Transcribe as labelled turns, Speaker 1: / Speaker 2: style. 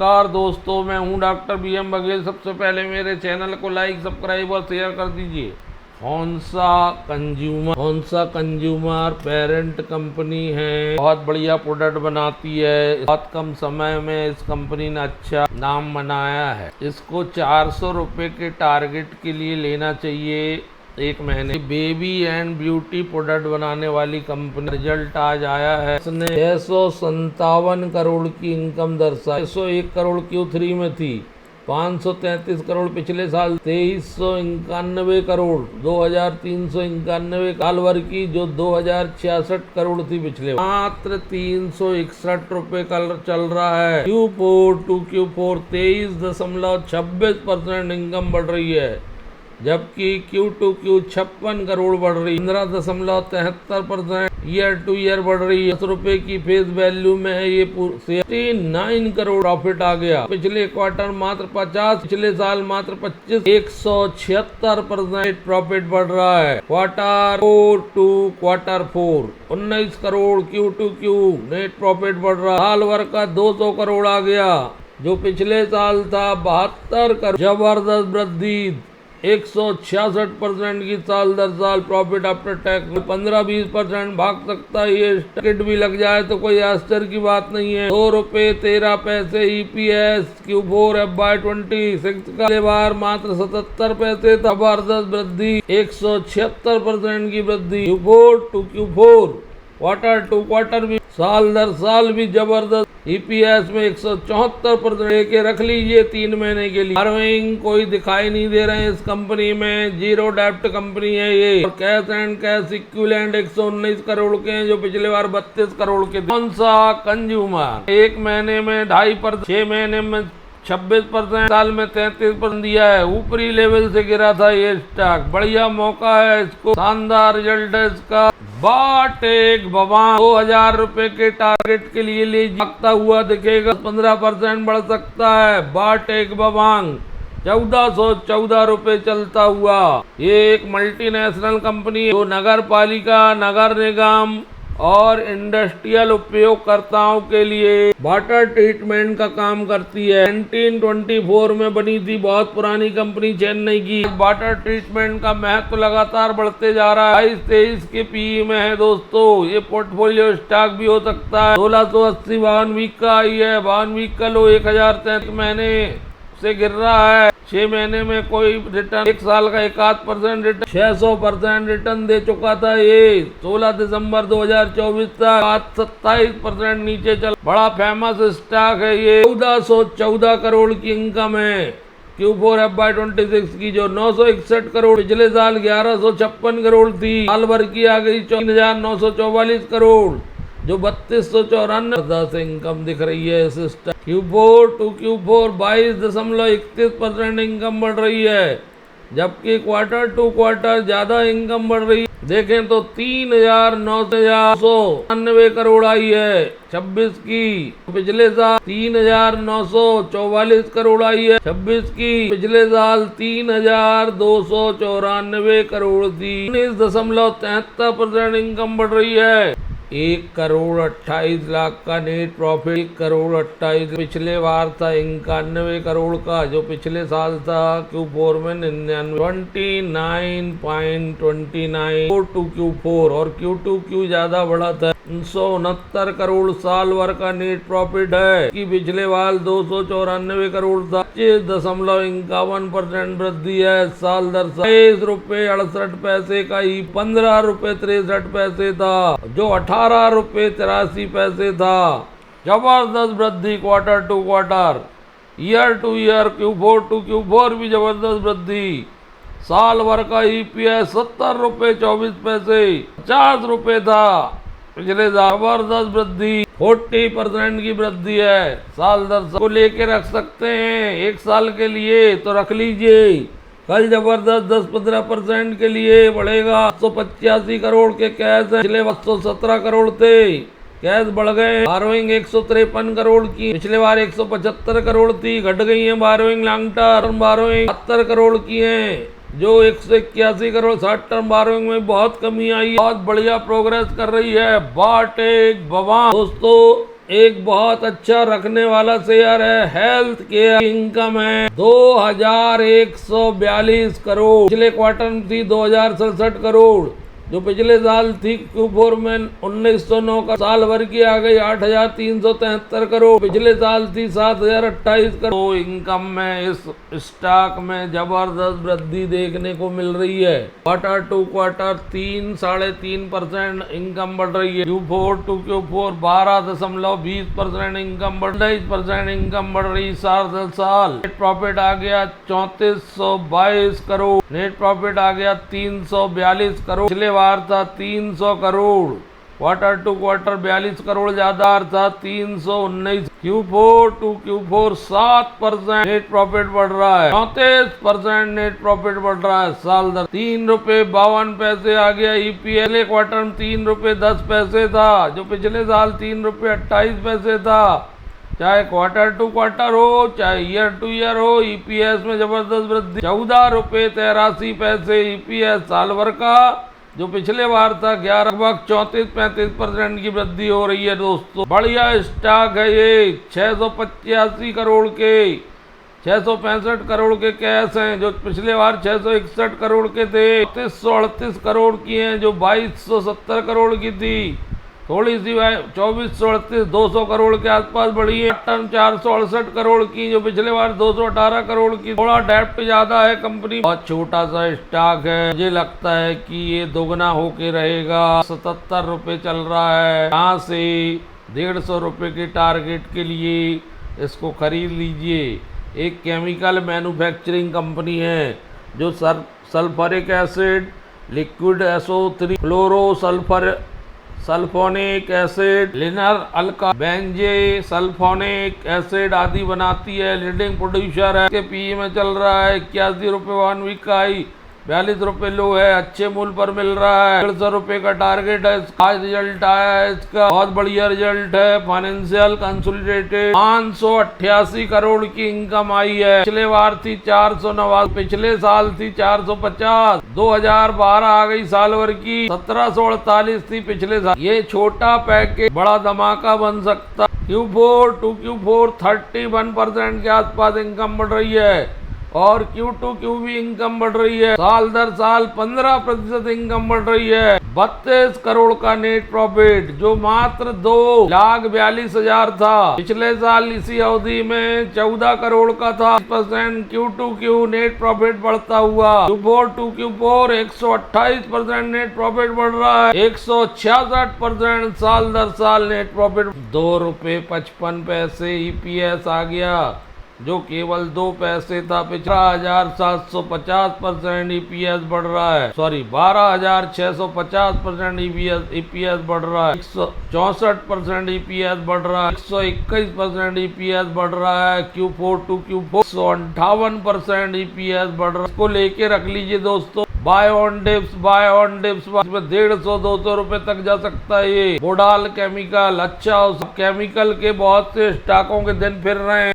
Speaker 1: नमस्कार दोस्तों, मैं हूं डॉक्टर BM बघेल। सबसे पहले मेरे चैनल को लाइक, सब्सक्राइब और शेयर कर दीजिए। हौंसा कंज्यूमर पेरेंट कंपनी है, बहुत बढ़िया प्रोडक्ट बनाती है। बहुत कम समय में इस कंपनी ने अच्छा नाम बनाया है। इसको 400 रुपये के टारगेट के लिए लेना चाहिए एक महीने। बेबी एंड ब्यूटी प्रोडक्ट बनाने वाली कंपनी, रिजल्ट आज आया है। इसने 657 करोड़ की इनकम दर्शाई। 601 करोड़ Q3 में थी, 533 करोड़ पिछले साल, 2391 करोड़ 2391 साल भर की, जो 2066 करोड़ थी पिछले, मात्र 361 रुपए कल चल रहा है। Q4 to Q4 23.26% इनकम बढ़ रही है, जबकि Q2 Q 56 करोड़ बढ़ रही, 15.73% ईयर टू ईयर बढ़ रही है। 10 रुपए की फेस वैल्यू में है ये 69 करोड़ प्रॉफिट आ गया। पिछले क्वार्टर मात्र 50, पिछले साल मात्र 25, 176% प्रॉफिट बढ़ रहा है। Quarter 4 to quarter 4 19 crore Q2 Q net profit बढ़ रहा, साल भर का 200 करोड़ आ गया, जो पिछले साल था 72 करोड़। जबरदस्त वृद्धि, 166% की साल दर साल प्रॉफिट आफ्टर टैक्स। 15-20% भाग सकता है, ये टिकट भी लग जाए तो कोई आश्चर्य की बात नहीं है। 2 रुपये 13 पैसे EPS Q4 FY26 का बार मात्र 77 पैसे। जबरदस्त वृद्धि, 176% की वृद्धि। Q4 to Q4 quarter to quarter भी, साल दर साल भी जबरदस्त। EPS में 174% लेके रख लीजिए 3 महीने के लिए। बारोइंग कोई दिखाई नहीं दे रहे हैं इस कंपनी में, जीरो डेब्ट कंपनी है ये। और cash and cash equivalent 119 crore के हैं, जो पिछले बार 32 करोड़ के थे। हौंसा कंज्यूमर 1 महीने में 2.5%, 6 महीने में 26%, साल में 33% दिया है। ऊपरी लेवल से गिरा था ये स्टॉक, बढ़िया मौका है इसको, शानदार रिजल्ट है इसका। बाटेक बवांग 2000 रुपए के टारगेट के लिए ले जाता हुआ दिखेगा, 15% बढ़ सकता है। बाटेक बवांग 1414 रुपए चलता हुआ। ये एक मल्टीनेशनल कंपनी है, जो नगर पालिका, नगर निगम और इंडस्ट्रियल उपयोगकर्ताओं के लिए वाटर ट्रीटमेंट का काम करती है। 1924 में बनी थी, बहुत पुरानी कंपनी, चेन्नई की। वाटर ट्रीटमेंट का महत्व लगातार बढ़ते जा रहा है। 22-23 के PE में है दोस्तों, ये पोर्टफोलियो स्टॉक भी हो सकता है। 1680 52 वीक का आई है, 52 वीक का लो 1033 महीने से गिर रहा है। 6 महीने में कोई रिटर्न, 1 साल का 1.5% रिटर्न, 600% रिटर्न दे चुका था ये। 16 दिसंबर 2024 तक 27% नीचे चल, बड़ा फेमस स्टॉक है ये। 1414 करोड़ की इनकम है Q4 FY26 की, जो 961 करोड़, पिछले साल 1156 करोड़ थी, साल भर की आ गई 3944 करोड़, जो 3294 से इनकम दिख रही है इस stock. Q4 to Q4 22.31% income बढ़ रही है, जबकि क्वार्टर टू क्वार्टर ज्यादा इनकम बढ़ रही है। देखें तो 3,999 करोड़ आई है 26 की, पिछले साल 3,944 करोड़ आई है 26 की, पिछले साल 3,294 करोड़ थी। 19.73% इनकम बढ़ रही है। 1,28,00,000 का नेट प्रॉफिट, 1,28,00,000 पिछले बार था 91 करोड़ का, जो पिछले साल था Q4 में 29.29 to Q4, और Q2 Q ज्यादा बढ़ा था, 169 करोड़ साल भर का नेट प्रॉफिट है, कि पिछले बार 294 करोड़ था। 25.51% वृद्धि है साल दर साल। 23 रुपये 68 पैसे का ही 15 रुपये 63 पैसे था, जो 18 रुपये 83 पैसे था। जबरदस्त वृद्धि quarter to quarter, year to year, Q4 to Q4 भी जबरदस्त वृद्धि। साल भर का EPS 70 रुपये 24 पैसे, 50 रुपये था पिछले साल। जबरदस्त वृद्धि, 40% की वृद्धि है साल दर साल। को लेके रख सकते हैं 1 साल के लिए तो रख लीजिए, कल जबरदस्त 10-15% के लिए बढ़ेगा। 185 करोड़ के कैश है, पिछले 117 करोड़ थे, कैश बढ़ गए। बारोइंग 153 करोड़ की, पिछले बार 175 करोड़ थी, घट गई है burrowing. Long term burrowing 70 crore की है, जो 181 करोड़। शॉर्ट टर्म बारोइंग में बहुत कमी आई, बहुत बढ़िया प्रोग्रेस कर रही है। बाटेक बवांग दोस्तों एक बहुत अच्छा रखने वाला शेयर है हेल्थ केयर। इनकम है 2142 करोड़, पिछले क्वार्टर में थी 2067 करोड़, जो पिछले साल थी Q4 में 1909 का, साल भर की आ गई 8373 करोड़, पिछले साल थी 7028 करोड़। तो इनकम में इस स्टॉक में जबरदस्त वृद्धि देखने को मिल रही है। क्वार्टर टू क्वार्टर 3-3.5% इनकम बढ़ रही है। Q4 टू Q4 12.20% इनकम बढ़, 23% इनकम बढ़ रही साल। नेट प्रॉफिट आ गया 3422 करोड़, नेट प्रॉफिट आ गया 342 करोड़, पिछले बार था 300 crore. Quarter to quarter 42 crore ज्यादा था 319। Q4 to Q4 7% net profit बढ़ रहा है, 34% नेट प्रॉफिट बढ़ रहा है साल दर। 3 रुपए 52 पैसे आ गया EPS। अगले क्वार्टर में 3 रुपए 10 पैसे था, जो पिछले साल 3 रुपए 28 पैसे था। चाहे क्वार्टर टू क्वार्टर हो चाहे ईयर टू ईयर हो, EPS में जबरदस्त वृद्धि। 14 रुपए 83 पैसे EPS साल भर का, जो पिछले बार था 11 लगभग 34-35% की वृद्धि हो रही है दोस्तों। बढ़िया स्टॉक है ये। 685 करोड़ के 665 करोड़ के कैश हैं, जो पिछले बार 661 करोड़ के थे। 3438 करोड़ की हैं, जो 2270 करोड़ की थी। थोड़ी सी 2438 200 करोड़ के आसपास बढ़ी है। टन 468 करोड़ की, जो पिछले बार 218 करोड़ की। थोड़ा डेप्ट ज्यादा है कंपनी, बहुत छोटा सा स्टॉक है। मुझे लगता है कि ये दोगुना होके रहेगा। 77 रुपए चल रहा है, यहाँ से 150 रुपए के टारगेट के लिए इसको खरीद लीजिए। एक केमिकल मैन्युफैक्चरिंग कंपनी है, जो sulphuric acid, liquid SO3, fluoro sulphonic acid, linear अल्का बेंजे सल्फोनिक एसिड आदि बनाती है। लीडिंग प्रोड्यूसर है। के PE में चल रहा है 81 रुपए 1 वीक का हाई, 42 रुपए लो है, अच्छे मूल्य पर मिल रहा है। 150 रुपए का टारगेट है। आज रिजल्ट आया है इसका, बहुत बढ़िया रिजल्ट है। फाइनेंशियल कंसोलिडेटेड 588 करोड़ की इनकम आई है, पिछले बार थी 489, पिछले साल थी 450, 2012 आ गई साल भर की 1748 थी पिछले साल। ये छोटा पैकेज बड़ा धमाका बन सकता। Q4 टू Q4 31% के आसपास इनकम बढ़ रही है, और Q2Q भी इनकम बढ़ रही है। साल दर साल 15% इनकम बढ़ रही है। 32 करोड़ का नेट प्रॉफिट, जो मात्र 2,42,000 था, पिछले साल इसी अवधि में 14 करोड़ का था। Q2Q नेट प्रॉफिट बढ़ता हुआ। Q4 to Q4 128% net profit बढ़ रहा है, 166% साल दर साल नेट प्रॉफिट। 2 रुपए 55 पैसे EPS आ गया, जो केवल 2 पैसे था। 12,750% EPS बढ़ रहा है, 12,650% EPS बढ़ रहा है। 164% EPS बढ़ रहा है, 121% EPS बढ़ रहा है। Q4 टू Q4 158% EPS बढ़ रहा है। इसको लेके रख लीजिए दोस्तों। बाय ऑन डिप्स इसमें 150-200 रुपए तक जा सकता है। ये बोडाल केमिकल अच्छा, उस केमिकल के बहुत से स्टॉकों के दिन फिर रहे हैं।